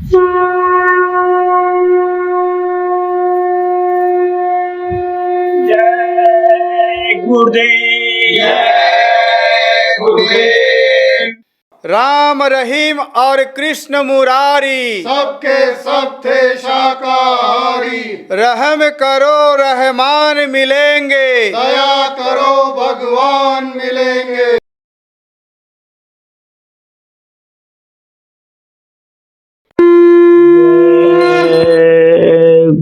जय गुरुदेव, जय गुरुदेव। राम रहीम और कृष्ण मुरारी सबके सब थे शाकाहारी। रहम करो रहमान मिलेंगे, दया करो भगवान मिलेंगे।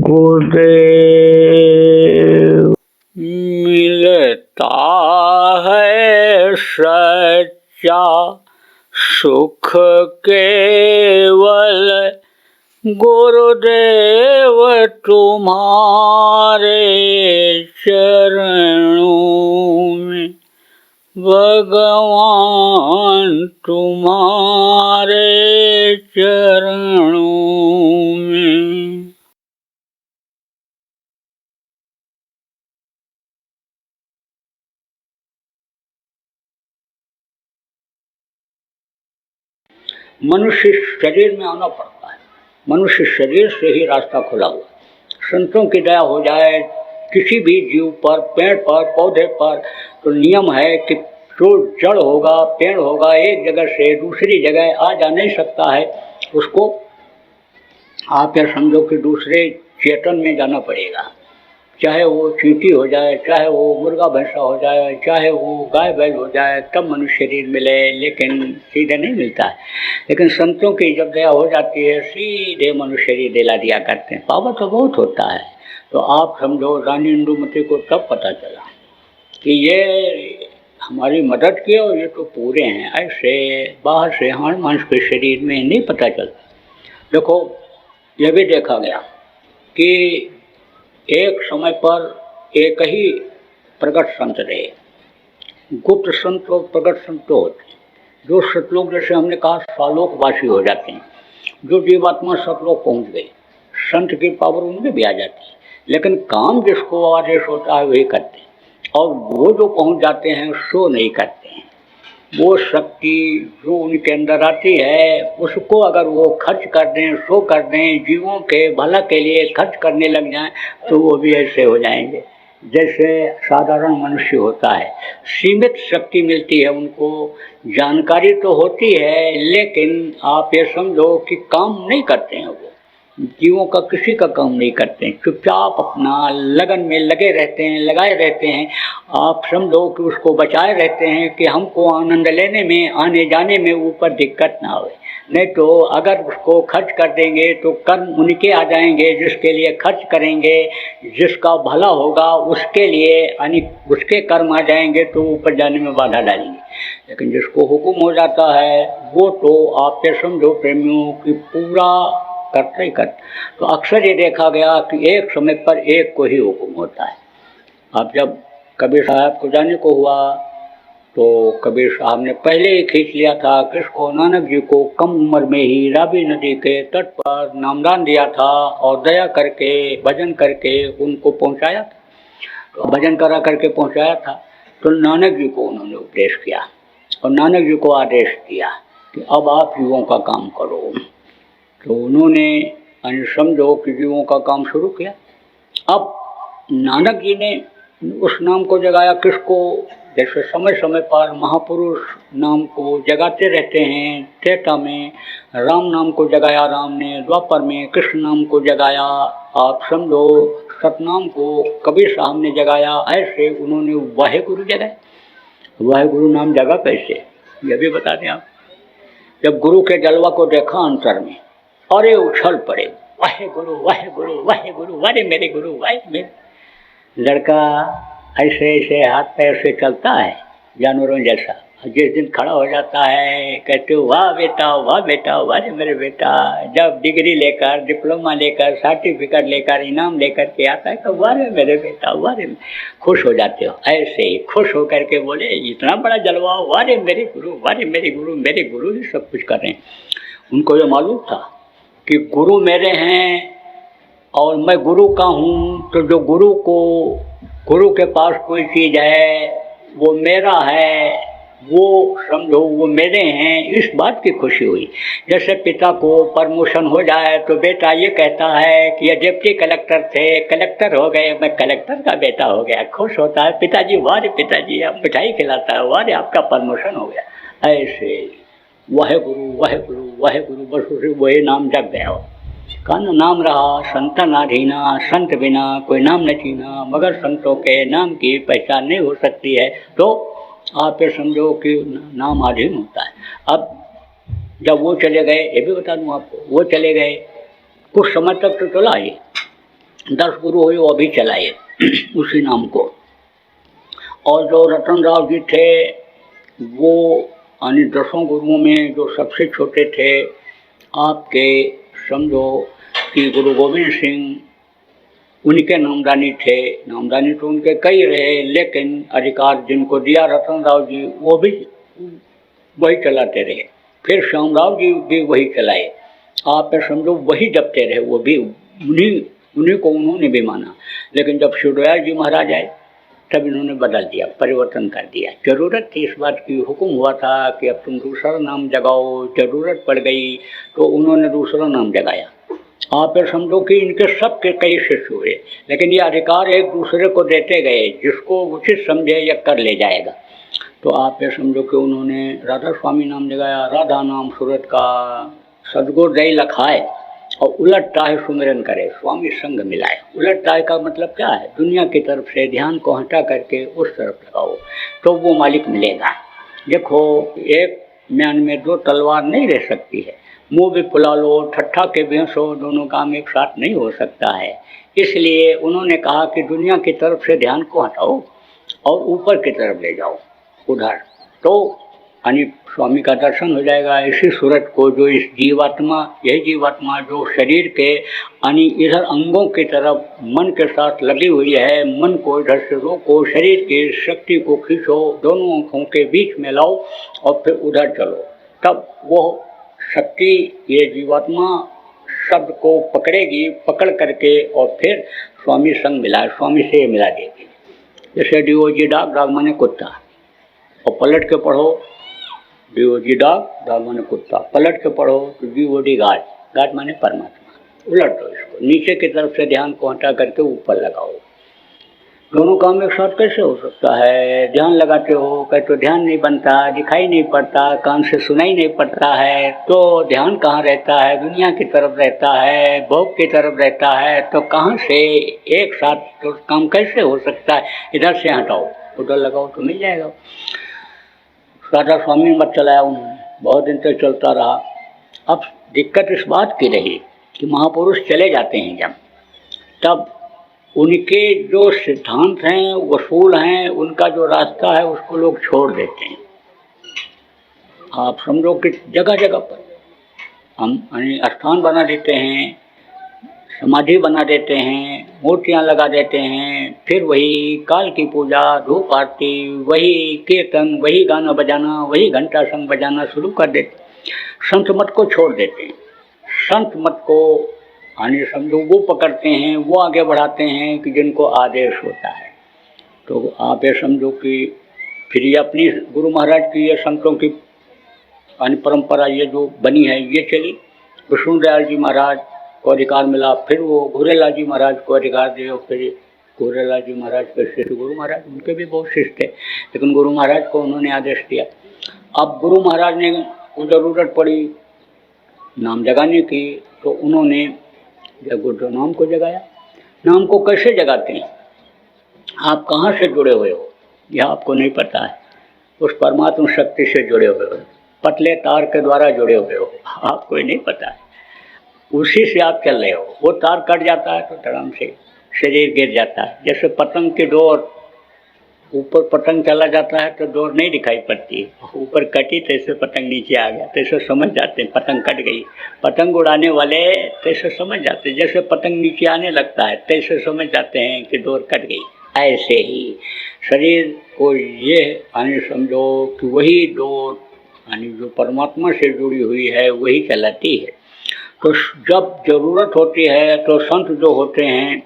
गुरुदेव। मिलता है सच्चा सुख केवल गुरुदेव तुम्हारे चरणों में, भगवान तुम्हारे चरणों में। मनुष्य शरीर में आना पड़ता है, मनुष्य शरीर से ही रास्ता खुला हुआ। संतों की दया हो जाए किसी भी जीव पर, पेड़ पर, पौधे पर, तो नियम है कि जो जड़ होगा, पेड़ होगा, एक जगह से दूसरी जगह आ जा नहीं सकता है, उसको आप यह समझो कि दूसरे चेतन में जाना पड़ेगा। चाहे वो चींटी हो जाए, चाहे वो मुर्गा भैंसा हो जाए, चाहे वो गाय बैल हो जाए, तब मनुष्य शरीर मिले, लेकिन सीधे नहीं मिलता है। लेकिन संतों की जब दया हो जाती है, सीधे मनुष्य शरीर दिला दिया करते हैं। पावर तो बहुत होता है। तो आप समझो रानी इंदुमती को तब पता चला कि ये हमारी मदद की और ये तो पूरे हैं, ऐसे बाहर से हाड़ मांस के शरीर में नहीं पता चलता। देखो यह भी देखा गया कि एक समय पर एक ही प्रकट संत रहे, गुप्त संत और प्रकट संत होते। जो सतलोक, जैसे हमने कहा, सालोकवासी हो जाते हैं। जो जीवात्मा सतलोक पहुंच गई, संत की पावर उनमें भी आ जाती है। लेकिन काम जिसको आदेश होता है वही करते हैं, और वो जो पहुंच जाते हैं सो नहीं करते हैं। वो शक्ति जो उनके अंदर आती है, उसको अगर वो खर्च कर दें, शो कर दें, जीवों के भला के लिए खर्च करने लग जाएं, तो वो भी ऐसे हो जाएंगे जैसे साधारण मनुष्य होता है। सीमित शक्ति मिलती है उनको, जानकारी तो होती है, लेकिन आप ये समझो कि काम नहीं करते हैं। वो जीवों का किसी का काम नहीं करते हैं, चुपचाप अपना लगन में लगे रहते हैं, लगाए रहते हैं। आप समझो कि उसको बचाए रहते हैं कि हमको आनंद लेने में, आने जाने में ऊपर दिक्कत ना हो। नहीं तो अगर उसको खर्च कर देंगे तो कर्म उनके आ जाएंगे जिसके लिए खर्च करेंगे, जिसका भला होगा उसके लिए, यानी उसके कर्म आ जाएंगे तो ऊपर जाने में बाधा डालेंगे। लेकिन जिसको हुक्म हो जाता है वो तो आप ये समझो प्रेमियों की पूरा करते ही करते। तो अक्सर ये देखा गया कि एक समय पर एक को ही हुक्म होता है। अब जब कबीर साहब को जाने को हुआ तो कबीर साहब ने पहले ही खींच लिया था किसको, नानक जी को कम उम्र में ही रावी नदी के तट पर नामदान दिया था और दया करके भजन करके उनको पहुंचाया था। तो भजन करा करके पहुंचाया था तो नानक जी को उन्होंने उपदेश किया और नानक जी को आदेश दिया कि अब आप युवाओं का काम करो। तो उन्होंने समझो कि जीवों का काम शुरू किया। अब नानक जी ने उस नाम को जगाया किसको, जैसे समय समय पर महापुरुष नाम को जगाते रहते हैं। त्रेता में राम नाम को जगाया राम ने, द्वापर में कृष्ण नाम को जगाया, आप समझो सतनाम को कबीर साहब ने जगाया। ऐसे उन्होंने वाहेगुरु जगाया। वाहेगुरु नाम जगा कैसे, यह भी बता दें आप। जब गुरु के जलवा को देखा अंतर में, अरे उछल पड़े, वाहे गुरु वाहे गुरु वाहे गुरु, वारे मेरे गुरु वाहे मेरे। लड़का ऐसे ऐसे हाथ पैर से चलता है जानवरों जैसा, जिस दिन खड़ा हो जाता है कहते हो वाह बेटा वाह बेटा, वारे मेरे बेटा। जब डिग्री लेकर, डिप्लोमा लेकर, सर्टिफिकेट लेकर, इनाम लेकर के आता है तो वारे मेरे बेटा वारे, खुश हो जाते हो। ऐसे ही खुश होकर के बोले इतना बड़ा जलवा, वारे मेरे गुरु वारे मेरे गुरु, मेरे गुरु ही सब कुछ कर रहे हैं। उनको ये मालूम था कि गुरु मेरे हैं और मैं गुरु का हूँ, तो जो गुरु के पास कोई चीज़ है वो मेरा है, वो समझो वो मेरे हैं, इस बात की खुशी हुई। जैसे पिता को प्रमोशन हो जाए तो बेटा ये कहता है कि ये डिप्टी कलेक्टर थे, कलेक्टर हो गए, मैं कलेक्टर का बेटा हो गया, खुश होता है पिताजी, वाह रे पिताजी, आप मिठाई खिलाता है, वाह रे आपका प्रमोशन हो गया। ऐसे वाहे गुरु वाहे गुरु वाहे गुरु, बस उसे वही नाम जग गया। कान नाम रहा संतन आधीना, संत बिना कोई नाम न चीना, मगर संतों के नाम की पहचान नहीं हो सकती है। तो आप ये समझो कि नाम आधीन होता है। अब जब वो चले गए, ये भी बता दूं आपको, वो चले गए कुछ समय तक तो चला ये, 10 गुरु हुए वो भी चलाए उसी नाम को। और जो रतन राव जी थे वो यानी 10 गुरुओं में जो सबसे छोटे थे, आपके समझो कि गुरु गोविंद सिंह उनके नामदानी थे। नामदानी तो उनके कई रहे, लेकिन अधिकार जिनको दिया रतन राव जी वो भी वही चलाते रहे। फिर श्यामराव जी भी वही चलाए। आप समझो वही जपते रहे, वो भी उन्हीं को उन्होंने भी माना। लेकिन जब शिवदयाल जी महाराज आए तब इन्होंने बदल दिया, परिवर्तन कर दिया। जरूरत थी इस बात की, हुक्म हुआ था कि अब तुम दूसरा नाम जगाओ, जरूरत पड़ गई तो उन्होंने दूसरा नाम जगाया। आप समझो कि इनके सबके कई शिष्य हुए, लेकिन ये अधिकार एक दूसरे को देते गए, जिसको उचित समझे या कर ले जाएगा। तो आप ये समझो कि उन्होंने राधा स्वामी नाम जगाया, राधा नाम सूरत का, सदगुरु दई लखाए और उलट टाहे सुमिरन करे, स्वामी संग मिलाए। उलट टाहे का मतलब क्या है? दुनिया की तरफ से ध्यान को हटा करके उस तरफ लगाओ तो वो मालिक मिलेगा। देखो, एक म्यान में 2 तलवार नहीं रह सकती है। मुंह भी फुला लो, ठट्ठा के भी हंसो, दोनों काम एक साथ नहीं हो सकता है। इसलिए उन्होंने कहा कि दुनिया की तरफ से ध्यान को हटाओ और ऊपर की तरफ ले जाओ, उधर, तो यानी स्वामी का दर्शन हो जाएगा। इसी सूरत को जो इस जीवात्मा, यही जीवात्मा जो शरीर के यानी इधर अंगों की तरफ मन के साथ लगी हुई है, मन को इधर से रोको, शरीर की शक्ति को खींचो, दोनों आँखों के बीच में लाओ और फिर उधर चलो, तब वो शक्ति ये जीवात्मा शब्द को पकड़ेगी, पकड़ करके और फिर स्वामी संग मिला, स्वामी से मिला देगी। जैसे डीओजी डॉग, डॉग माने कुत्ता, और पलट के पढ़ो डीओजी डॉग, डॉग माने कुत्ता, पलट के पढ़ो तो डीओडी गाड, गाड माने परमात्मा। उलट दो इसको, नीचे की तरफ से ध्यान को हटा करके ऊपर लगाओ। दोनों काम एक साथ कैसे हो सकता है? ध्यान लगाते हो कहीं तो ध्यान नहीं बनता, दिखाई नहीं पड़ता, कान से सुनाई नहीं पड़ता है, तो ध्यान कहाँ रहता है? दुनिया की तरफ रहता है, भोग की तरफ रहता है, तो कहाँ से एक साथ तो काम कैसे हो सकता है? इधर से हटाओ, उधर लगाओ तो मिल जाएगा। राधा स्वामी मत चलाया उन्होंने, बहुत दिन तक चलता रहा। अब दिक्कत इस बात की रही कि महापुरुष चले जाते हैं जब, तब उनके जो सिद्धांत हैं, वसूल हैं, उनका जो रास्ता है उसको लोग छोड़ देते हैं। आप समझो कि जगह जगह पर हम स्थान बना देते हैं, समाधि बना देते हैं, मूर्तियाँ लगा देते हैं, फिर वही काल की पूजा, धूप आरती, वही कीर्तन, वही गाना बजाना, वही घंटा संग बजाना शुरू कर देते। संत मत को छोड़ देते हैं, संत मत को यानी समझो वो पकड़ते हैं, वो आगे बढ़ाते हैं कि जिनको आदेश होता है। तो आप ये समझो कि फिर ये अपनी गुरु महाराज की, ये संतों की यानी परंपरा ये जो बनी है ये चली। विष्णुदयाल जी महाराज को अधिकार मिला, फिर वो घुरेलाल जी महाराज को अधिकार दिए, फिर घुरेलाल जी महाराज के शिष्य गुरु महाराज, उनके भी बहुत शिष्य थे, लेकिन गुरु महाराज को उन्होंने आदेश दिया। अब गुरु महाराज ने को ज़रूरत पड़ी नाम जगाने की, तो उन्होंने गुरु नाम को जगाया। नाम को कैसे जगाते हैं? आप कहाँ से जुड़े हुए हो यह आपको नहीं पता है। उस परमात्मा शक्ति से जुड़े हुए हो, पतले तार के द्वारा जुड़े हुए हो, आपको नहीं पता है। उसी से आप चल रहे हो। वो तार कट जाता है तो धड़ाम से शरीर गिर जाता है। जैसे पतंग की डोर, ऊपर पतंग चला जाता है तो डोर नहीं दिखाई पड़ती, ऊपर कटी तैसे पतंग नीचे आ गया, तैसे समझ जाते हैं पतंग कट गई। पतंग उड़ाने वाले तैसे समझ जाते हैं, जैसे पतंग नीचे आने लगता है तैसे समझ जाते हैं कि डोर कट गई। ऐसे ही शरीर को ये यानी समझो कि वही डोर यानी जो परमात्मा से जुड़ी हुई है वही चलाती है। तो जब जरूरत होती है तो संत जो होते हैं,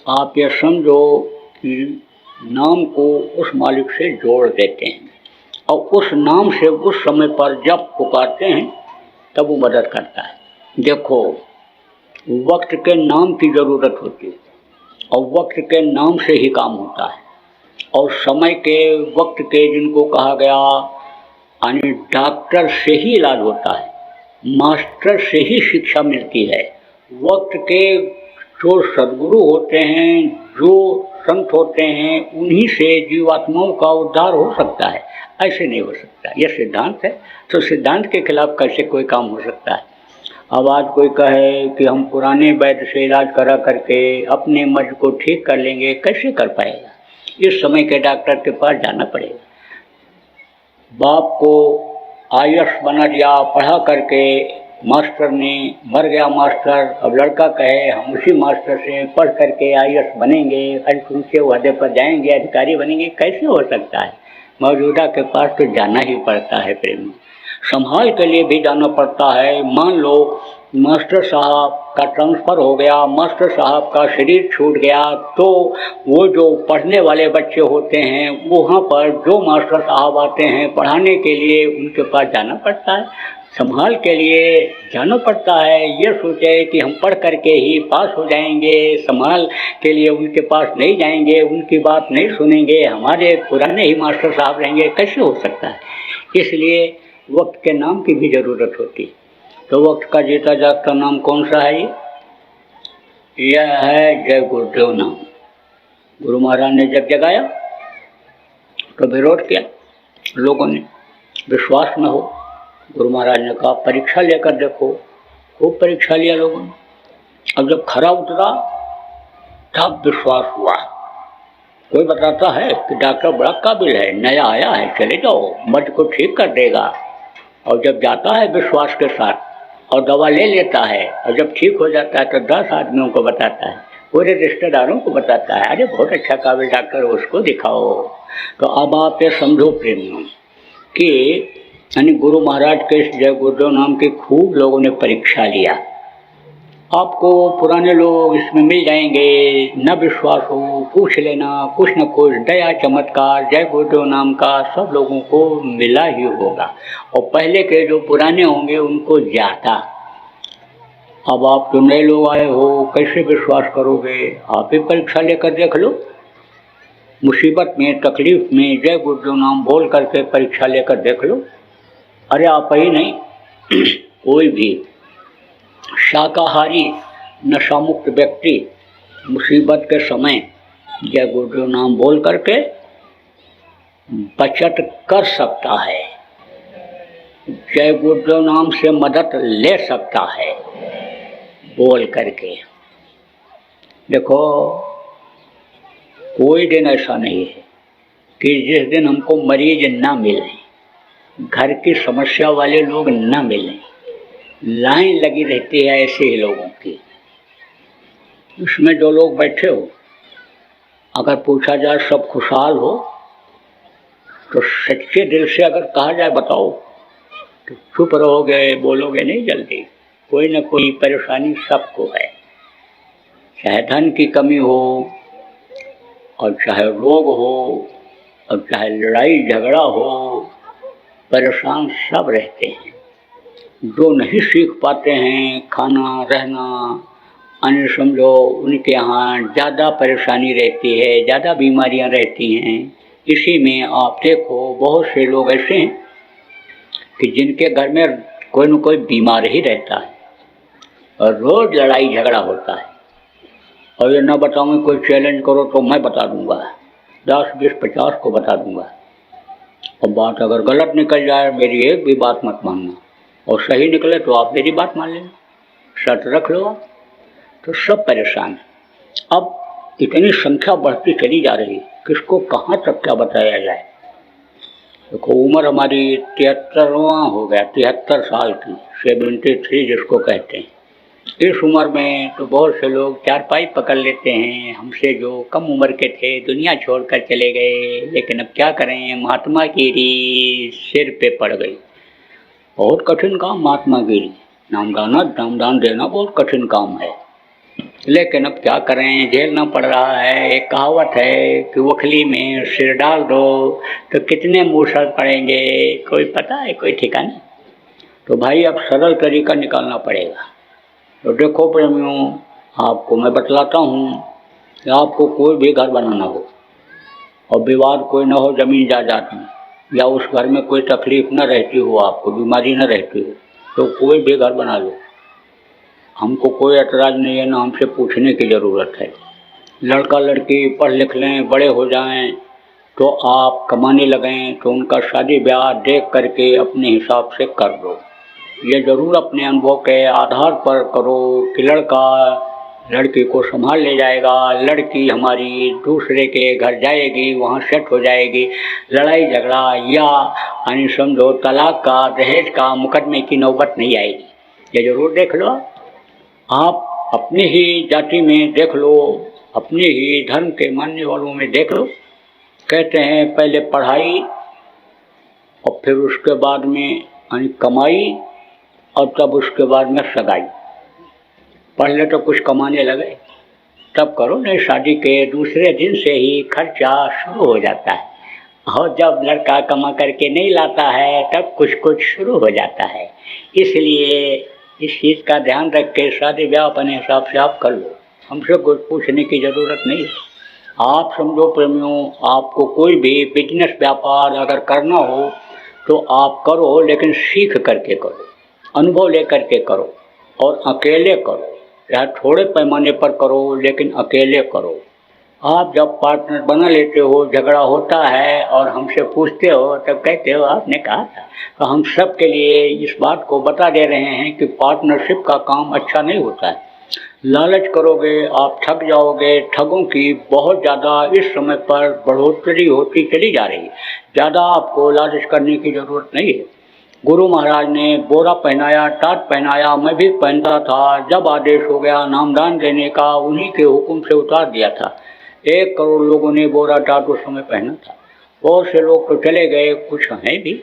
आप ये समझो कि नाम को उस मालिक से जोड़ देते हैं। और उस नाम से उस समय पर जब पुकारते हैं तब वो मदद करता है। देखो, वक्त के नाम की ज़रूरत होती है और वक्त के नाम से ही काम होता है। और समय के, वक्त के, जिनको कहा गया, यानी डॉक्टर से ही इलाज होता है, मास्टर से ही शिक्षा मिलती है। वक्त के जो सद्गुरु होते हैं, जो संत होते हैं, उन्हीं से जीवात्माओं का उद्धार हो सकता है, ऐसे नहीं हो सकता। यह सिद्धांत है, तो सिद्धांत के खिलाफ कैसे कोई काम हो सकता है। अब आज कोई कहे कि हम पुराने वैद्य से इलाज करा करके अपने मर्ज को ठीक कर लेंगे, कैसे कर पाएगा। इस समय के डॉक्टर के पास जाना पड़ेगा। बाप को आईएएस बना दिया पढ़ा करके मास्टर ने, मर गया मास्टर, अब लड़का कहे हम उसी मास्टर से पढ़ करके आईएएस बनेंगे, अधिक ऊंचे ओहदे पर जाएंगे, अधिकारी बनेंगे, कैसे हो सकता है। मौजूदा के पास तो जाना ही पड़ता है प्रेम, संभाल के लिए भी जाना पड़ता है। मान लो मास्टर साहब का ट्रांसफ़र हो गया, मास्टर साहब का शरीर छूट गया, तो वो जो पढ़ने वाले बच्चे होते हैं वहाँ पर जो मास्टर साहब आते हैं पढ़ाने के लिए, उनके पास जाना पड़ता है, संभाल के लिए जाना पड़ता है। ये सोचे कि हम पढ़ करके ही पास हो जाएंगे, संभाल के लिए उनके पास नहीं जाएंगे, उनकी बात नहीं सुनेंगे, हमारे पुराने ही मास्टर साहब रहेंगे, कैसे हो सकता है। इसलिए वक्त के नाम की भी ज़रूरत होती है। तो वक्त का जीता जागता नाम कौन सा है? यह है जय गुरुदेव नाम। गुरु महाराज ने जब जगाया तो विरोध किया लोगों ने, विश्वास न हो। गुरु महाराज ने कहा परीक्षा लेकर देखो। खूब परीक्षा लिया लोगों ने। अब जब खरा उतरा तब विश्वास हुआ। कोई बताता है कि डॉक्टर बड़ा काबिल है, नया आया है, चले जाओ, मर्ज को ठीक कर देगा। और जब जाता है विश्वास के साथ और दवा ले लेता है, और जब ठीक हो जाता है तो 10 आदमियों को बताता है, पूरे रिश्तेदारों को बताता है, अरे बहुत अच्छा काबिल डॉक्टर, उसको दिखाओ। तो अब आप ये समझो प्रेमियों कि यानी गुरु महाराज के इस जय गुरुदेव नाम की खूब लोगों ने परीक्षा लिया। आपको पुराने लोग इसमें मिल जाएंगे, न विश्वास हो पूछ लेना, कुछ न कुछ दया चमत्कार जय गुरुदेव नाम का सब लोगों को मिला ही होगा। और पहले के जो पुराने होंगे उनको ज़्यादा। अब आप जो नए लोग आए हो, कैसे विश्वास करोगे? आप ही परीक्षा लेकर देख लो। मुसीबत में, तकलीफ में जय गुरुदेव नाम बोल करके परीक्षा लेकर देख लो। अरे आप ही नहीं, कोई भी शाकाहारी नशामुक्त व्यक्ति मुसीबत के समय जय गुरुदेव नाम बोल करके बचत कर सकता है, जय गुरुदेव नाम से मदद ले सकता है बोल करके। देखो, कोई दिन ऐसा नहीं है कि जिस दिन हमको मरीज ना मिले, घर की समस्या वाले लोग ना मिलें। लाइन लगी रहती है ऐसे ही लोगों की। इसमें जो लोग बैठे हो, अगर पूछा जाए सब खुशहाल हो, तो सच्चे दिल से अगर कहा जाए बताओ, तो चुप रहोगे, बोलोगे नहीं जल्दी। कोई ना कोई परेशानी सबको है, चाहे धन की कमी हो, और चाहे रोग हो, और चाहे लड़ाई झगड़ा हो, परेशान सब रहते हैं। जो नहीं सीख पाते हैं खाना रहना, अन्य समझो उनके यहाँ ज़्यादा परेशानी रहती है, ज़्यादा बीमारियाँ रहती हैं। इसी में आप देखो बहुत से लोग ऐसे हैं कि जिनके घर में कोई न कोई बीमार ही रहता है और रोज़ लड़ाई झगड़ा होता है। और ये ना बताऊँ, कोई चैलेंज करो तो मैं बता दूँगा, 10, 20, 50 को बता दूँगा। और बात अगर गलत निकल जाए, मेरी एक भी बात मत मानना, और सही निकले तो आप मेरी बात मान लेना, शर्त रख लो। तो सब परेशान हैं। अब इतनी संख्या बढ़ती चली जा रही, किसको कहाँ तक क्या बताया जाए। देखो, उम्र हमारी 73वां हो गया, 73 साल की, 73 जिसको कहते हैं। इस उम्र में तो बहुत से लोग चारपाई पकड़ लेते हैं। हमसे जो कम उम्र के थे दुनिया छोड़कर चले गए, लेकिन अब क्या करें, महात्मा गिरी सिर पे पड़ गई। बहुत कठिन काम महात्मा गिरी, नामदान देना बहुत कठिन काम है। लेकिन अब क्या करें, झेलना पड़ रहा है। एक कहावत है कि उखली में सिर डाल दो तो कितने मूसर पड़ेंगे, कोई पता है, कोई ठिकाना। तो भाई अब सरल तरीका निकालना पड़ेगा। तो देखो प्रेमियों, आपको मैं बतलाता हूँ कि आपको कोई भी घर बनाना हो और विवाद कोई न हो ज़मीन जायदाद में, या उस घर में कोई तकलीफ न रहती हो, आपको बीमारी न रहती हो, तो कोई भी घर बना लो, हमको कोई एतराज़ नहीं है, ना हमसे पूछने की ज़रूरत है। लड़का लड़की पढ़ लिख लें, बड़े हो जाएं, तो आप कमाने लगें तो उनका शादी ब्याह देख करके अपने हिसाब से कर दो। ये ज़रूर अपने अनुभव के आधार पर करो कि लड़का लड़की को संभाल ले जाएगा, लड़की हमारी दूसरे के घर जाएगी, वहाँ सेट हो जाएगी, लड़ाई झगड़ा या यानी समझो तलाक का, दहेज का, मुकदमे की नौबत नहीं आएगी। ये ज़रूर देख लो। आप अपनी ही जाति में देख लो, अपने ही धर्म के मानने वालों में देख लो। कहते हैं पहले पढ़ाई और फिर उसके बाद में यानी कमाई और तब उसके बाद में सगाई। पहले तो कुछ कमाने लगे तब करो, नहीं शादी के दूसरे दिन से ही खर्चा शुरू हो जाता है। और जब लड़का कमा करके नहीं लाता है तब कुछ कुछ शुरू हो जाता है। इसलिए इस चीज़ का ध्यान रख के शादी ब्याह अपने हिसाब से आप कर लो, हमसे कुछ पूछने की ज़रूरत नहीं है। आप समझो प्रेमियों, आपको कोई भी बिजनेस व्यापार अगर करना हो तो आप करो, लेकिन सीख करके करो, अनुभव ले करके करो और अकेले करो, या थोड़े पैमाने पर करो लेकिन अकेले करो। आप जब पार्टनर बना लेते हो, झगड़ा होता है और हमसे पूछते हो तब कहते हो आपने कहा था। तो हम सब के लिए इस बात को बता दे रहे हैं कि पार्टनरशिप का काम अच्छा नहीं होता है। लालच करोगे आप ठग जाओगे। ठगों की बहुत ज़्यादा इस समय पर बढ़ोतरी होती चली जा रही है। ज़्यादा आपको लालच करने की ज़रूरत नहीं है। गुरु महाराज ने बोरा पहनाया, टाट पहनाया, मैं भी पहनता था। जब आदेश हो गया नामदान देने का, उन्हीं के हुक्म से उतार दिया था। 1 करोड़ लोगों ने बोरा टाट उस समय पहना था। बहुत से लोग तो चले गए, कुछ हैं भी।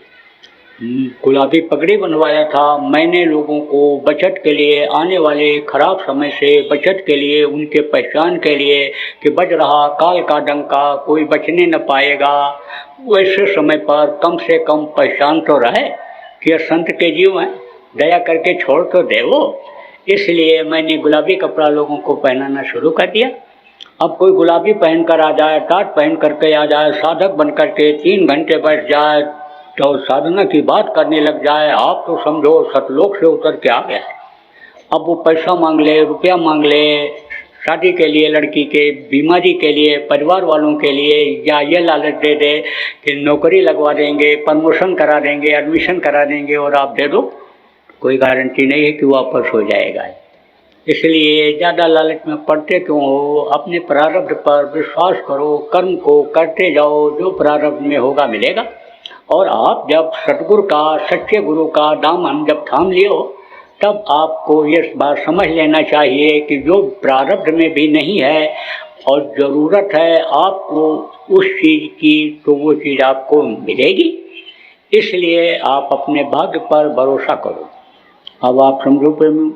गुलाबी पगड़ी बनवाया था मैंने लोगों को बचत के लिए, आने वाले खराब समय से बचत के लिए, उनके पहचान के लिए कि बज रहा काल का डंका, कोई बचने न पाएगा। वैसे समय पर कम से कम पहचान तो रहे कि ये संत के जीव हैं, दया करके छोड़ तो दे वो। इसलिए मैंने गुलाबी कपड़ा लोगों को पहनाना शुरू कर दिया। अब कोई गुलाबी पहन कर आ जाए, टाट पहन करके आ जाए, साधक बन करके 3 घंटे बैठ जाए तो साधना की बात करने लग जाए, आप तो समझो सतलोक से उतर के आ गया है। अब वो पैसा मांग ले, रुपया मांग ले, शादी के लिए, लड़की के, बीमारी के लिए, परिवार वालों के लिए, या ये लालच दे दे कि नौकरी लगवा देंगे, प्रमोशन करा देंगे, एडमिशन करा देंगे और आप दे दो, कोई गारंटी नहीं है कि वापस हो जाएगा। इसलिए ज़्यादा लालच में पड़ते क्यों हो। अपने प्रारब्ध पर विश्वास करो, कर्म को करते जाओ, जो प्रारब्ध में होगा मिलेगा। और आप जब सतगुरु का, सच्चे गुरु का दामन जब थाम लियो, तब आपको ये बात समझ लेना चाहिए कि जो प्रारब्ध में भी नहीं है और ज़रूरत है आपको उस चीज़ की, तो वो चीज़ आपको मिलेगी। इसलिए आप अपने भाग्य पर भरोसा करो। अब आप समझो प्रेमी,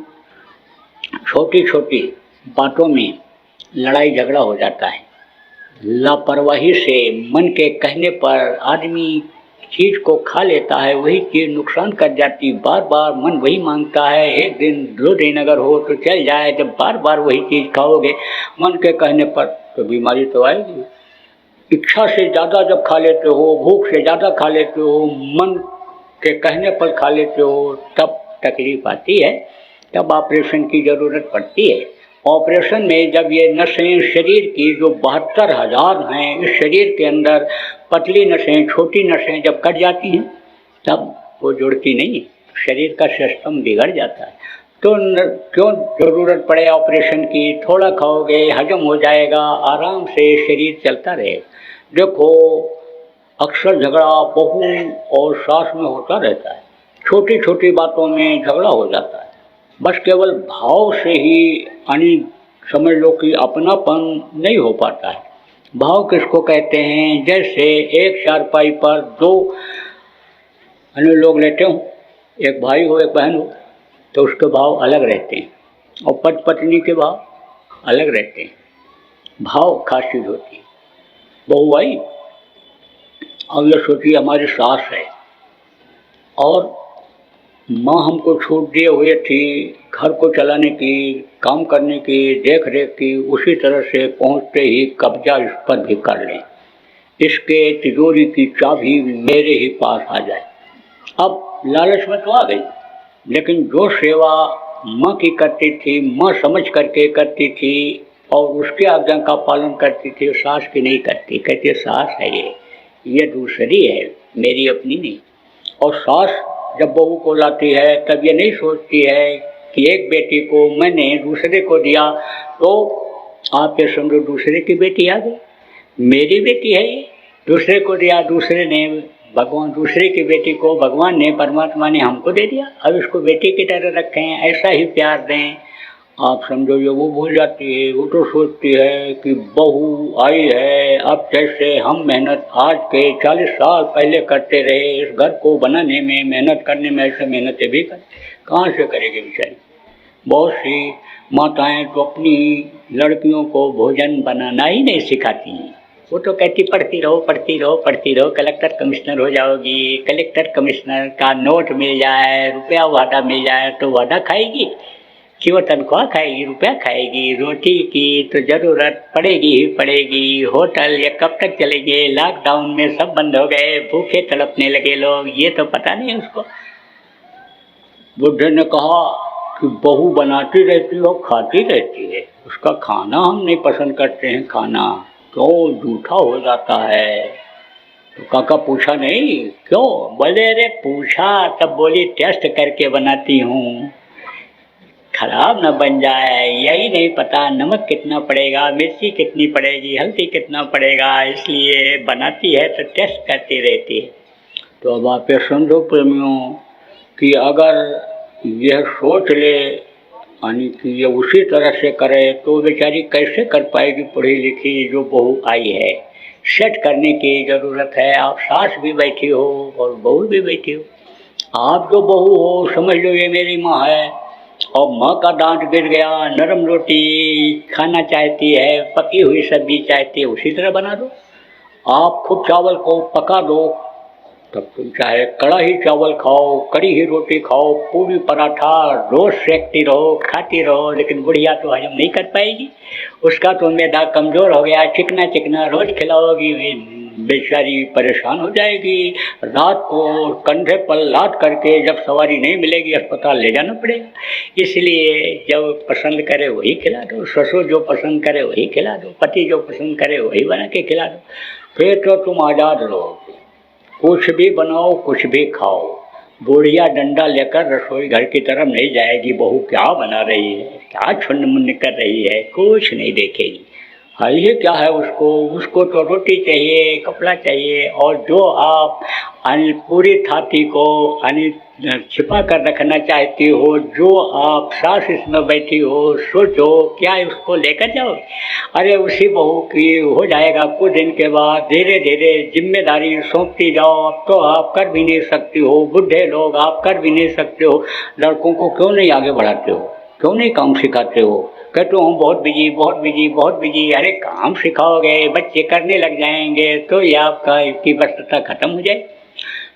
छोटी छोटी बातों में लड़ाई झगड़ा हो जाता है। लापरवाही से, मन के कहने पर आदमी चीज़ को खा लेता है, वही चीज़ नुकसान कर जाती। बार बार मन वही मांगता है। 1 दिन 2 दिन अगर हो तो चल जाए, जब बार बार वही चीज़ खाओगे मन के कहने पर तो बीमारी तो आएगी। इच्छा से ज़्यादा जब खा लेते हो, भूख से ज़्यादा खा लेते हो, मन के कहने पर खा लेते हो, तब तकलीफ आती है, तब ऑपरेशन की ज़रूरत पड़ती है। ऑपरेशन में जब ये नसें शरीर की जो 72,000 हैं, इस शरीर के अंदर पतली नसें, छोटी नसें जब कट जाती हैं तब वो जुड़ती नहीं, शरीर का सिस्टम बिगड़ जाता है। तो क्यों ज़रूरत पड़े ऑपरेशन की। थोड़ा खाओगे हजम हो जाएगा, आराम से शरीर चलता रहेगा। देखो अक्सर झगड़ा बहू और सास में होता रहता है, छोटी छोटी बातों में झगड़ा हो जाता है। बस केवल भाव से ही यानी समझ लो कि अपनापन नहीं हो पाता है। भाव किसको कहते हैं, जैसे एक चारपाई पर 2 अन्य लोग लेते हो, एक भाई हो एक बहन हो, तो उसके भाव अलग रहते हैं। और पति पत्नी के भाव अलग रहते हैं। भाव खास चीज होती है। बहू आई, अब ये सोचिए हमारी सास है और माँ हमको छूट दिए हुए थी घर को चलाने की, काम करने की, देख रेख की, उसी तरह से पहुँचते ही कब्जा इस पर भी कर लें, इसके तिजोरी की चाबी मेरे ही पास आ जाए। अब लालच में तो आ गई, लेकिन जो सेवा माँ की करती थी, माँ समझ करके करती थी और उसके आज्ञा का पालन करती थी, सास की नहीं करती। कहती सास है ये दूसरी है, मेरी अपनी नहीं। और सास जब बहू को लाती है तब ये नहीं सोचती है कि एक बेटी को मैंने दूसरे को दिया तो आप ये समझो दूसरे की बेटी आ गई, मेरी बेटी है ये, दूसरे को दिया, दूसरे ने भगवान, दूसरे की बेटी को भगवान ने, परमात्मा ने हमको दे दिया, अब इसको बेटी की तरह रखें, ऐसा ही प्यार दें। आप समझो ये वो भूल जाती है। वो तो सोचती है कि बहू आई है, अब जैसे हम मेहनत आज के 40 साल पहले करते रहे इस घर को बनाने में, मेहनत करने में, ऐसे मेहनतें भी करें, कहाँ से करेगी बेचारी। बहुत सी माताएं तो अपनी लड़कियों को भोजन बनाना ही नहीं सिखाती हैं। वो तो कहती पढ़ती रहो पढ़ती रहो पढ़ती रहो, कलेक्टर कमिश्नर हो जाओगी, कलेक्टर कमिश्नर का नोट मिल जाए, रुपया वादा मिल जाए तो वादा खाएगी कि वो तनख्वाह खाएगी, रुपया खाएगी। रोटी की तो ज़रूरत पड़ेगी ही पड़ेगी। होटल ये कब तक चलेंगे, लॉकडाउन में सब बंद हो गए, भूखे तड़पने लगे लोग, ये तो पता नहीं उसको। बुढ़े ने कहा कि बहू बनाती रहती है और खाती रहती है, उसका खाना हम नहीं पसंद करते हैं, खाना क्यों जूठा हो जाता है। तो काका पूछा नहीं क्यों, बोले अरे पूछा तब बोली टेस्ट करके बनाती हूँ, खराब न बन जाए, यही नहीं पता नमक कितना पड़ेगा, मिर्ची कितनी पड़ेगी, हल्दी कितना पड़ेगा, इसलिए बनाती है तो टेस्ट करती रहती है। तो अब आप ये समझो प्रेमियों कि अगर यह सोच ले यानी कि ये उसी तरह से करे तो बेचारी कैसे कर पाएगी पढ़ी लिखी जो बहू आई है। सेट करने की ज़रूरत है। आप सास भी बैठी हो और बहू भी बैठी हो। आप जो बहू हो समझ लो ये मेरी माँ है और माँ का दांत गिर गया, नरम रोटी खाना चाहती है, पकी हुई सब्जी चाहती है, उसी तरह बना दो। आप खूब चावल को पका दो, तब तुम चाहे कड़ाही चावल खाओ, कड़ी ही रोटी खाओ, पूरी पराठा रोज सेकती रहो, खाती रहो, लेकिन बुढ़िया तो हजम नहीं कर पाएगी। उसका तो मैदा कमज़ोर हो गया, चिकना चिकना रोज खिलाओगी, बेचारी परेशान हो जाएगी। रात को कंधे पर लाद करके जब सवारी नहीं मिलेगी अस्पताल ले जाना पड़ेगा। इसलिए जो पसंद करे वही खिला दो, ससुर जो पसंद करे वही खिला दो, पति जो पसंद करे वही बना के खिला दो, फिर तो तुम आज़ाद रहोगे। कुछ भी बनाओ, कुछ भी खाओ। बुढ़िया डंडा लेकर रसोई घर की तरफ नहीं जाएगी, बहू क्या बना रही है, क्या छुन्न मुन्न कर रही है, कुछ नहीं देखेगी। हाँ ये क्या है, उसको तो रोटी चाहिए, कपड़ा चाहिए। और जो आप पूरी थाती को छिपा कर रखना चाहती हो, जो आप सास इसमें बैठी हो, सोचो क्या उसको लेकर जाओ। अरे उसी बहू की हो जाएगा कुछ दिन के बाद, धीरे धीरे जिम्मेदारी सौंपती जाओ। अब तो आप कर भी नहीं सकती हो, बुढ़े लोग आप कर भी नहीं सकते हो। लड़कों को क्यों नहीं आगे बढ़ाते हो, क्यों नहीं काम सिखाते हो? कहते हो हम बहुत बिजी बहुत बिजी बहुत बिजी। अरे काम सिखाओगे, बच्चे करने लग जाएंगे तो ये आपका की व्यस्तता खत्म हो जाए।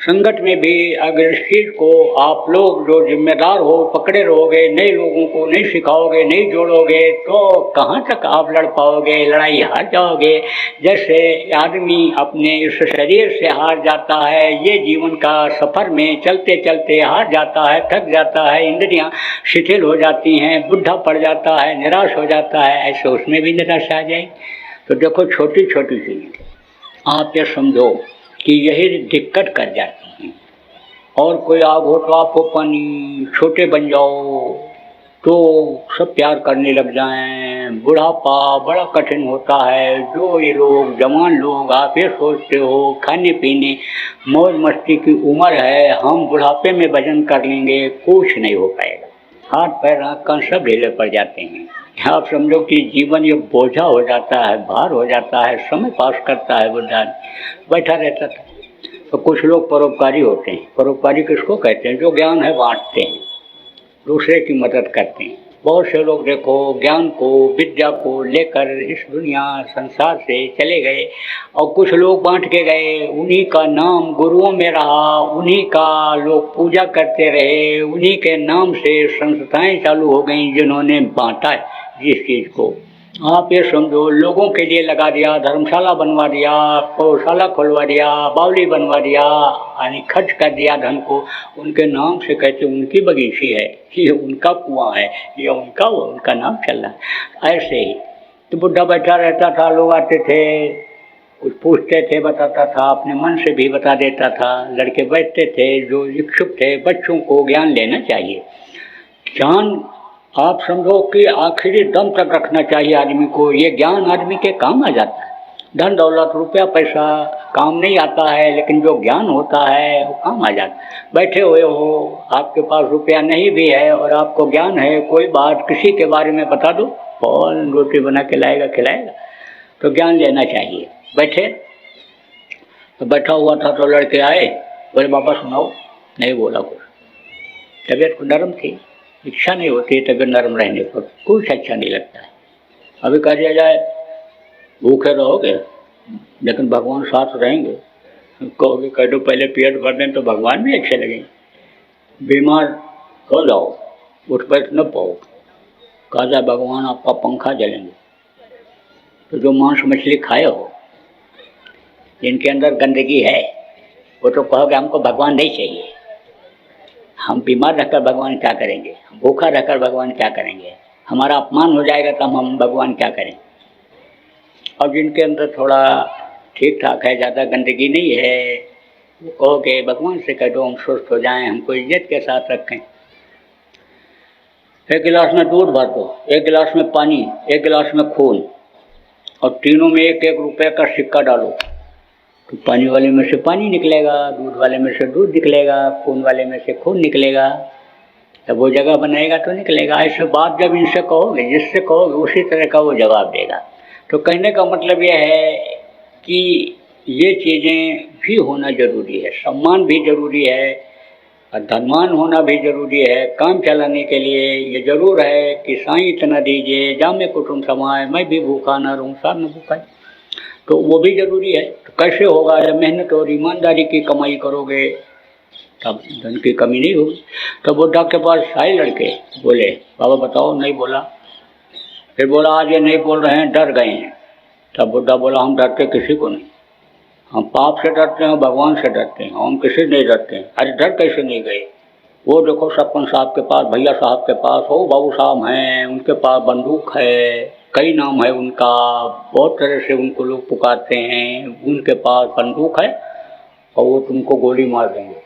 संगत में भी अगर इस चीज़ को आप लोग जो जिम्मेदार हो पकड़े रहोगे, नए लोगों को नहीं सिखाओगे, नहीं जोड़ोगे, तो कहाँ तक आप लड़ पाओगे, लड़ाई हार जाओगे। जैसे आदमी अपने इस शरीर से हार जाता है, ये जीवन का सफ़र में चलते चलते हार जाता है, थक जाता है, इंद्रियां शिथिल हो जाती हैं, बुढ़ा पड़ जाता है, निराश हो जाता है, ऐसे उसमें भी निराशा आ जाए। तो देखो छोटी छोटी चीज़ें आप ये समझो कि यही दिक्कत कर जाती हैं। और कोई आग हो तो आपको पानी, छोटे बन जाओ तो सब प्यार करने लग जाएं। बुढ़ापा बड़ा कठिन होता है। जो ये लोग जवान लोग आप ये सोचते हो खाने पीने मौज मस्ती की उम्र है, हम बुढ़ापे में वजन कर लेंगे, कुछ नहीं हो पाएगा। हाथ पैर आँख कान सब ढीले पड़ जाते हैं। आप समझो कि जीवन ये बोझा हो जाता है, भार हो जाता है। समय पास करता है बुढ़ा बैठा रहता था। तो कुछ लोग परोपकारी होते हैं। परोपकारी किसको कहते हैं? जो ज्ञान है बांटते हैं, दूसरे की मदद करते हैं। बहुत से लोग देखो ज्ञान को, विद्या को लेकर इस दुनिया संसार से चले गए और कुछ लोग बांट के गए, उन्हीं का नाम गुरुओं में रहा, उन्हीं का लोग पूजा करते रहे, उन्हीं के नाम से संस्थाएं चालू हो गई जिन्होंने बांटा जिस चीज़ को। आप ये समझो, लोगों के लिए लगा दिया, धर्मशाला बनवा दिया, गौशाला खुलवा दिया, बावली बनवा दिया, यानी खर्च कर दिया धन को, उनके नाम से कहते उनकी बगीची है, ये उनका कुआं है, ये उनका नाम चल रहा है। ऐसे ही तो बुढ़ा बैठा रहता था, लोग आते थे, कुछ पूछते थे, बताता था, अपने मन से भी बता देता था। लड़के बैठते थे जो इच्छुक थे, बच्चों को ज्ञान लेना चाहिए। ज्ञान आप समझो कि आखिरी दम तक रखना चाहिए आदमी को। ये ज्ञान आदमी के काम आ जाता है। धन दौलत रुपया पैसा काम नहीं आता है, लेकिन जो ज्ञान होता है वो काम आ जाता है। बैठे हुए हो, आपके पास रुपया नहीं भी है और आपको ज्ञान है, कोई बात किसी के बारे में बता दो, कौन रोटी बना के लाएगा खिलाएगा। तो ज्ञान लेना चाहिए। बैठे तो बैठा हुआ था तो लड़के आए, बोले बाबा सुनाओ। नहीं बोला कुछ, तबीयत नरम थी, इच्छा नहीं होती तबीयत नरम रहने पर, कुछ अच्छा नहीं लगता है। अभी कह दिया जाए भूखे रहोगे लेकिन भगवान साथ रहेंगे, कहोगे कह दो पहले पेट भर दें तो भगवान भी अच्छे लगेंगे। बीमार हो जाओ, उठ बैठ न पाओ, कहा जाए भगवान आपका पंखा जलेंगे। तो जो मांस मछली खाए हो, जिनके अंदर गंदगी है, वो तो कहोगे हमको भगवान नहीं चाहिए। हम बीमार रहकर भगवान क्या करेंगे, भूखा रहकर भगवान क्या करेंगे, हमारा अपमान हो जाएगा तो हम भगवान क्या करें। और जिनके अंदर थोड़ा ठीक ठाक है, ज़्यादा गंदगी नहीं है, वो कहोगे भगवान से कह दो हम स्वस्थ हो जाएं, हमको इज्जत के साथ रखें। एक गिलास में दूध भर दो, एक गिलास में पानी, एक गिलास में खून, और तीनों में एक एक रुपये का सिक्का डालो, तो पानी वाले में से पानी निकलेगा, दूध वाले में से दूध निकलेगा, खून वाले में से खून निकलेगा। जब वो जगह बनाएगा तो निकलेगा। ऐसे बात जब इनसे कहोगे, जिससे कहोगे उसी तरह का वो जवाब देगा। तो कहने का मतलब यह है कि ये चीज़ें भी होना जरूरी है, सम्मान भी जरूरी है और धनवान होना भी जरूरी है। काम चलाने के लिए ये जरूर है कि साईं इतना दीजिए, जामे कुटुंब समाए, मैं भी भूखा न रहूँ, सब न भूखा, तो वो भी जरूरी है। तो कैसे होगा, जब मेहनत और ईमानदारी की कमाई करोगे तब धन की कमी नहीं होगी। तो बुढ़ा के पास आए लड़के, बोले बाबा बताओ। नहीं बोला। फिर बोला आज ये नहीं बोल रहे हैं, डर गए हैं। तब बुढ़ा बोला हम डरते किसी को नहीं, हम पाप से डरते हैं, भगवान से डरते हैं, हम किसी से नहीं डरते हैं। अरे डर कैसे नहीं गए, वो देखो सरपंच साहब के पास, भैया साहब के पास, हो बाबू साहब हैं, उनके पास बंदूक है, कई नाम है उनका, बहुत तरह से उनको लोग पुकारते हैं, उनके पास बंदूक है और वो तुमको गोली मार देंगे।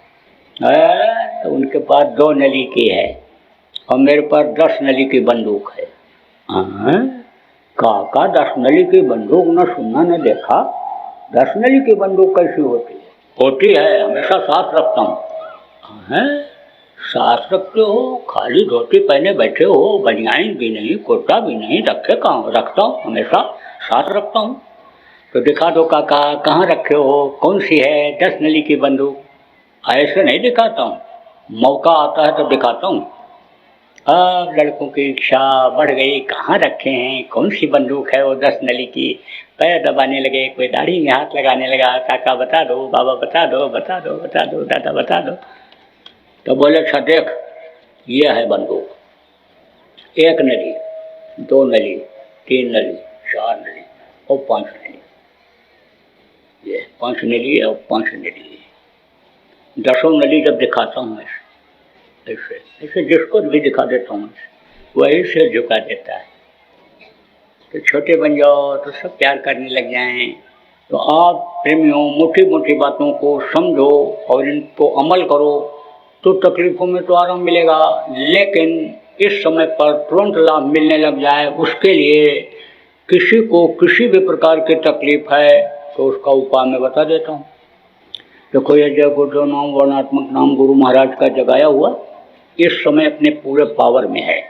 तो उनके पास 2 नली की है और मेरे पास 10 नली की बंदूक है। काका 10 नली की बंदूक न सुना न देखा, 10 नली की बंदूक कैसी होती है? होती है, हमेशा साथ रखता हूँ। साथ रखते हो, खाली धोती पहने बैठे हो, बनियान भी नहीं, कुर्ता भी नहीं, रखे कहाँ? रखता हूँ, हमेशा साथ रखता हूँ। तो दिखा दो काका, कहाँ रखे हो, कौन सी है 10 नली की बंदूक? ऐसे नहीं दिखाता हूँ, मौका आता है तो दिखाता हूँ। अब लड़कों की इच्छा बढ़ गई, कहाँ रखे हैं, कौन सी बंदूक है वो 10 नली की? पैर दबाने लगे, कोई दाढ़ी में हाथ लगाने लगा, काका बता दो, बाबा बता दो, बता दो, बता दो, दादा बता दो। तो बोले अच्छा देख, ये है बंदूक, 1 नली, 2 नली, 3 नली, 4 नली और 5 नली। ये 5 नली है और 5 नली है। 10 नली जब दिखाता हूँ ऐसे ऐसे जिसको भी दिखा देता हूँ वही से झुका देता है। तो छोटे बन जाओ तो सब प्यार करने लग जाएं। तो आप प्रेमियों मोटी मोटी बातों को समझो और इनको अमल करो तो तकलीफ़ों में तो आराम मिलेगा, लेकिन इस समय पर तुरंत लाभ मिलने लग जाए उसके लिए किसी को किसी भी प्रकार की तकलीफ़ है तो उसका उपाय मैं बता देता हूँ। देखो ये जय गुरुदेव नाम वर्णात्मक नाम गुरु महाराज का जगाया हुआ इस समय अपने पूरे पावर में है।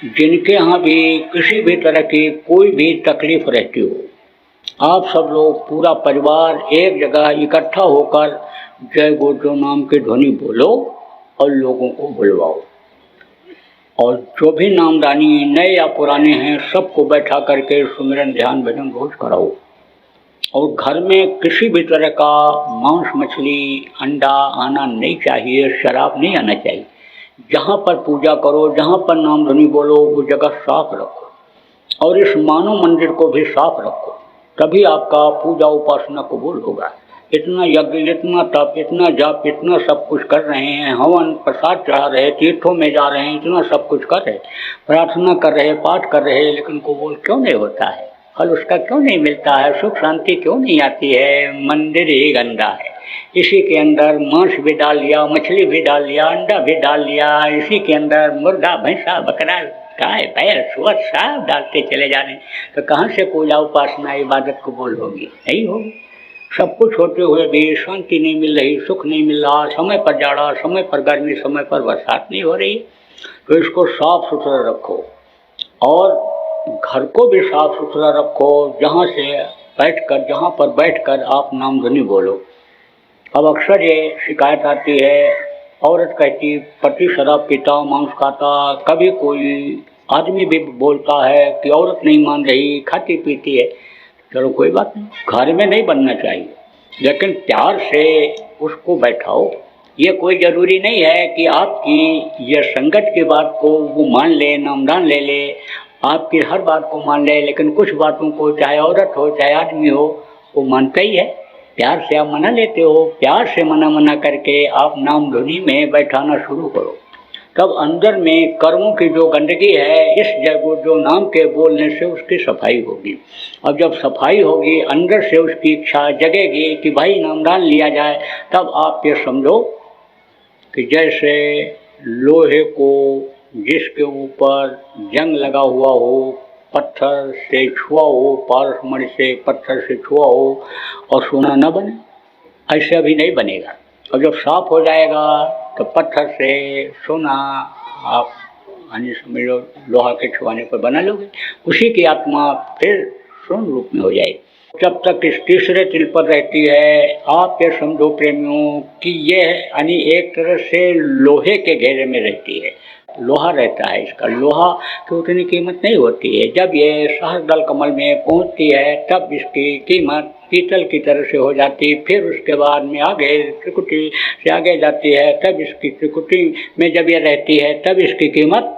जिनके यहाँ भी किसी भी तरह की कोई भी तकलीफ रहती हो, आप सब लोग पूरा परिवार एक जगह इकट्ठा होकर जय गुरुदेव नाम की ध्वनि बोलो और लोगों को बुलवाओ और जो भी नामदानी नए या पुराने हैं सबको बैठा करके सुमिरन ध्यान भजन रोज कराओ। और घर में किसी भी तरह का मांस मछली अंडा आना नहीं चाहिए, शराब नहीं आना चाहिए। जहाँ पर पूजा करो, जहाँ पर नाम ध्वनि बोलो, वो जगह साफ रखो और इस मानव मंदिर को भी साफ रखो, तभी आपका पूजा उपासना कबूल होगा। इतना यज्ञ, इतना तप, इतना जप, इतना सब कुछ कर रहे हैं, हवन प्रसाद चढ़ा रहे, तीर्थों में जा रहे हैं, इतना सब कुछ कर रहे, प्रार्थना कर रहे, पाठ कर रहे, लेकिन कबूल क्यों नहीं होता है? फल उसका क्यों नहीं मिलता है? सुख शांति क्यों नहीं आती है? मंदिर ही गंदा है। इसी के अंदर मांस भी डाल लिया, मछली भी डाल लिया, अंडा भी डाल लिया, इसी के अंदर मुर्गा भैंसा बकरा गाय बैल सुअर सब डालते चले जा रहे हैं, तो कहाँ से पूजा उपासना इबादत कबूल होगी? नहीं होगी। सब कुछ होते हुए भी शांति नहीं मिल रही, सुख नहीं मिल रहा, समय पर जाड़ा, समय पर गर्मी, समय पर बरसात नहीं हो रही। तो इसको साफ सुथरा रखो और घर को भी साफ सुथरा रखो। जहाँ पर बैठकर आप नाम ध्वनि बोलो। अब अक्सर ये शिकायत आती है, औरत कहती पति शराब पीता, मांस खाता, कभी कोई आदमी भी बोलता है कि औरत नहीं मान रही, खाती पीती है। चलो कोई बात नहीं, घर में नहीं बनना चाहिए, लेकिन प्यार से उसको बैठाओ। ये कोई ज़रूरी नहीं है कि आपकी ये संगत की बात को वो मान ले, नामदान ले ले, आपकी हर बात को मान ले, लेकिन कुछ बातों को चाहे औरत हो चाहे आदमी हो वो मानता ही है। प्यार से आप मना लेते हो, प्यार से मना करके आप नाम ध्वनि में बैठाना शुरू करो, तब अंदर में कर्मों की जो गंदगी है, इस जगह जो नाम के बोलने से उसकी सफाई होगी। अब जब सफाई होगी, अंदर से उसकी इच्छा जगेगी कि भाई नामदान लिया जाए, तब आप ये समझो कि जैसे लोहे को जिसके ऊपर जंग लगा हुआ हो, पत्थर से छुआ हो, पारसमणि से पत्थर से छुआ हो और सोना न बने, ऐसे अभी नहीं बनेगा। और जब साफ हो जाएगा तो पत्थर से सोना आप यानी समझ लो लोहा के छुआने पर बना लोगे, उसी की आत्मा फिर स्वर्ण रूप में हो जाएगी। जब तक इस तीसरे तिल पर रहती है, आप ये समझो प्रेमियों कि ये यानी एक तरह से लोहे के घेरे में रहती है। लोहा रहता है, इसका लोहा की उतनी कीमत नहीं होती है। जब ये सहस्रदल कमल में पहुंचती है तब इसकी कीमत पीतल की तरह से हो जाती। फिर उसके बाद में आगे त्रिकुटी से आगे जाती है, तब इसकी त्रिकुटी में जब ये रहती है तब इसकी कीमत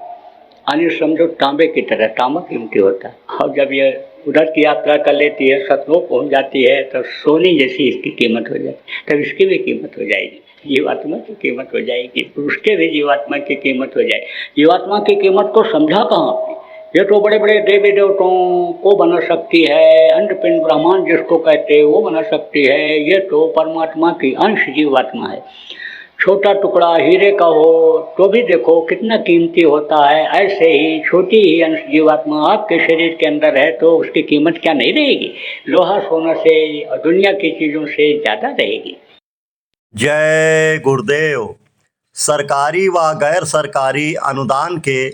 यानी समझो तांबे की तरह, तांबा कीमती होता है। और जब ये उधर की यात्रा कर लेती है, सतलोक पहुंच जाती है, तो सोने जैसी इसकी कीमत हो जाती है, तब इसकी भी कीमत हो जाएगी, जीवात्मा की कीमत हो जाएगी, पुरुष के भी जीवात्मा की कीमत हो जाएगी। जीवात्मा की कीमत को समझा कहाँ आपने? ये तो बड़े बड़े देवी देवताओं को बना सकती है, अंडपिंड ब्रह्मांड जिसको कहते हैं वो बना सकती है। ये तो परमात्मा की अंश जीवात्मा है। छोटा टुकड़ा हीरे का हो तो भी देखो कितना कीमती होता है, ऐसे ही छोटी ही अंश जीवात्मा आपके शरीर के अंदर है तो उसकी कीमत क्या नहीं रहेगी? लोहा सोना से और दुनिया की चीज़ों से ज़्यादा रहेगी। जय गुरुदेव। सरकारी व गैर सरकारी अनुदान के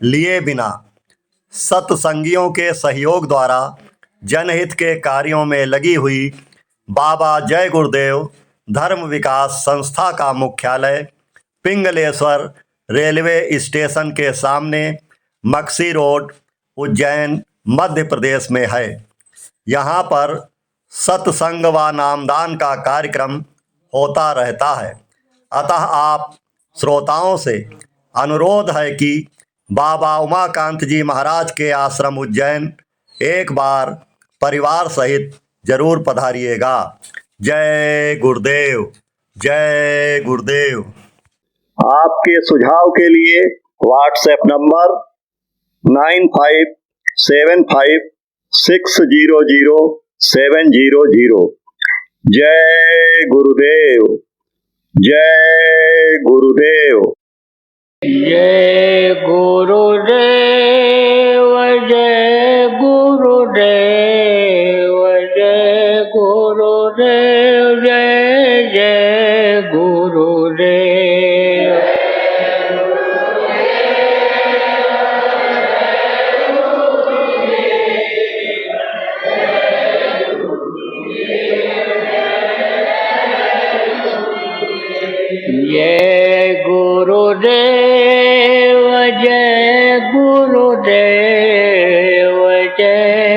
लिए बिना सत्संगियों के सहयोग द्वारा जनहित के कार्यों में लगी हुई बाबा जय गुरुदेव धर्म विकास संस्था का मुख्यालय पिंगलेश्वर रेलवे स्टेशन के सामने मक्सी रोड, उज्जैन, मध्य प्रदेश में है। यहाँ पर सत्संग व नामदान का कार्यक्रम होता रहता है। अतः आप श्रोताओं से अनुरोध है कि बाबा उमाकांत जी महाराज के आश्रम उज्जैन एक बार परिवार सहित जरूर पधारिएगा। जय गुरुदेव, जय गुरुदेव। आपके सुझाव के लिए व्हाट्सएप नंबर 9575600700। जय गुरुदेव, जय गुरुदेव। जय गुरुदेव, जय गुरुदेव, जय गुरुदेव, जय जय गुरुदेव। जय गुरुदेव, जय गुरुदेव जय